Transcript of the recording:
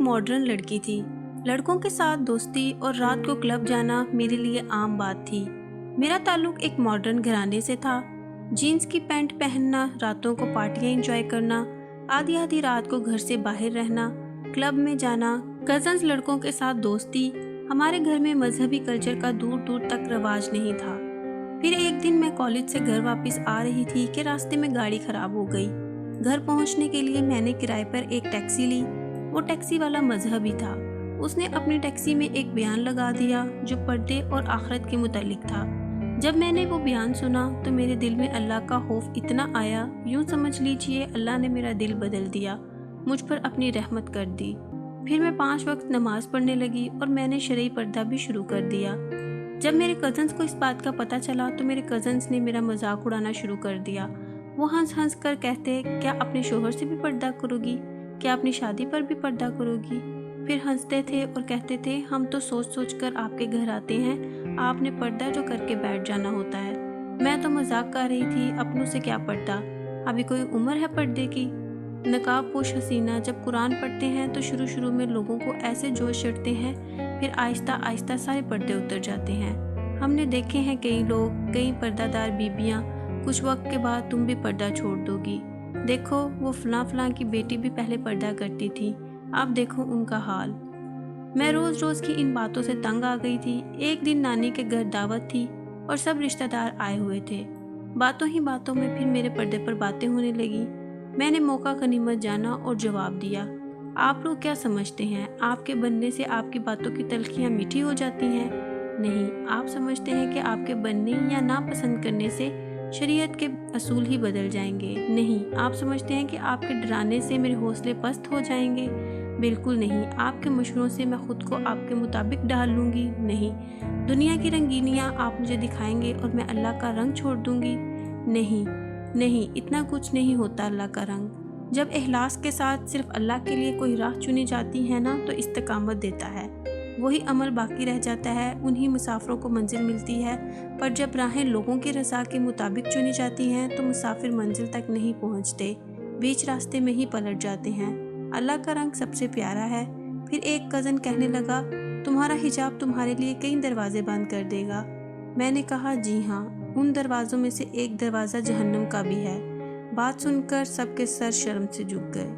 Modern लड़की थी। लड़कों के साथ दोस्ती और रात को क्लब जाना मेरे लिए आम बात थी। मेरा ताल्लुक एक मॉडर्न घराने से था। जीन्स की पैंट पहनना, रातों को पार्टियां एंजॉय करना, आधी आधी रात को घर से बाहर रहना, क्लब में जाना, कजन्स लड़कों के साथ दोस्ती। हमारे घर में मजहबी कल्चर का दूर दूर तक रवाज नहीं था। फिर एक दिन मैं कॉलेज से घर वापस आ रही थी कि रास्ते में गाड़ी खराब हो गई। घर पहुंचने के लिए मैंने किराए पर एक टैक्सी ली। वो टैक्सी वाला मजहबी था। उसने अपनी टैक्सी में एक बयान लगा दिया जो पर्दे और आखिरत के मुतालिक था। जब मैंने वो बयान सुना तो मेरे दिल में अल्लाह का खौफ इतना आया, यूं समझ लीजिए अल्लाह ने मेरा दिल बदल दिया, मुझ पर अपनी रहमत कर दी। फिर मैं 5 वक्त नमाज पढ़ने लगी और मैंने शरई पर्दा भी शुरू कर दिया। जब मेरे कज़न्स को इस बात का पता चला तो मेरे कज़न्स ने मेरा मजाक उड़ाना शुरू कर दिया। वो हंस हंस कर कहते, क्या अपने शोहर से भी पर्दा करोगी? क्या अपनी शादी पर भी पर्दा करोगी? फिर हंसते थे और कहते थे, हम तो सोच सोच कर आपके घर आते हैं, आपने पर्दा जो करके बैठ जाना होता है। मैं तो मजाक कर रही थी, अपनों से क्या पर्दा, अभी कोई उम्र है पर्दे की। नकाब पोश हसीना जब कुरान पढ़ते हैं तो शुरू शुरू में लोगों को ऐसे जोश चढ़ते हैं, फिर आहिस्ता आहिस्ता सारे पर्दे उतर जाते हैं। हमने देखे हैं कई लोग, कई पर्दादार बीबियाँ, कुछ वक्त के बाद तुम भी पर्दा छोड़ दोगी। देखो वो फलां फलां की बेटी भी पहले पर्दा करती थी, अब देखो उनका हाल। मैं रोज़ रोज़ की इन बातों से तंग आ गई थी। एक दिन नानी के घर दावत थी और सब रिश्तेदार आए हुए थे। बातों ही बातों में फिर मेरे पर्दे पर बातें होने लगी। मैंने मौका गनीमत जाना और जवाब दिया, आप लोग क्या समझते हैं आपके बनने से आपकी बातों की तलखियाँ मीठी हो जाती हैं? नहीं, आप समझते हैं कि आपके बनने या नापसंद करने से शरीयत के असूल ही बदल जाएंगे। नहीं, आप समझते हैं कि आपके डराने से मेरे हौसले पस्त हो जाएंगे। बिल्कुल नहीं, आपके मशवरों से मैं खुद को आपके मुताबिक ढाल लूँगी। नहीं, दुनिया की रंगीनियाँ आप मुझे दिखाएंगे और मैं अल्लाह का रंग छोड़ दूँगी। नहीं नहीं, इतना कुछ नहीं होता अल्लाह का रंग। जब इखलास के साथ सिर्फ अल्लाह के लिए कोई राह चुनी जाती है ना तो इस्तिकामत देता है, वही अमल बाकी रह जाता है, उन्हीं मुसाफिरों को मंजिल मिलती है। पर जब राहें लोगों की रज़ा के मुताबिक चुनी जाती हैं तो मुसाफिर मंजिल तक नहीं पहुंचते, बीच रास्ते में ही पलट जाते हैं। अल्लाह का रंग सबसे प्यारा है। फिर एक कज़न कहने लगा, तुम्हारा हिजाब तुम्हारे लिए कई दरवाजे बंद कर देगा। मैंने कहा, जी हाँ, उन दरवाज़ों में से एक दरवाज़ा जहन्नम का भी है। बात सुनकर सबके सर शर्म से झुक गए।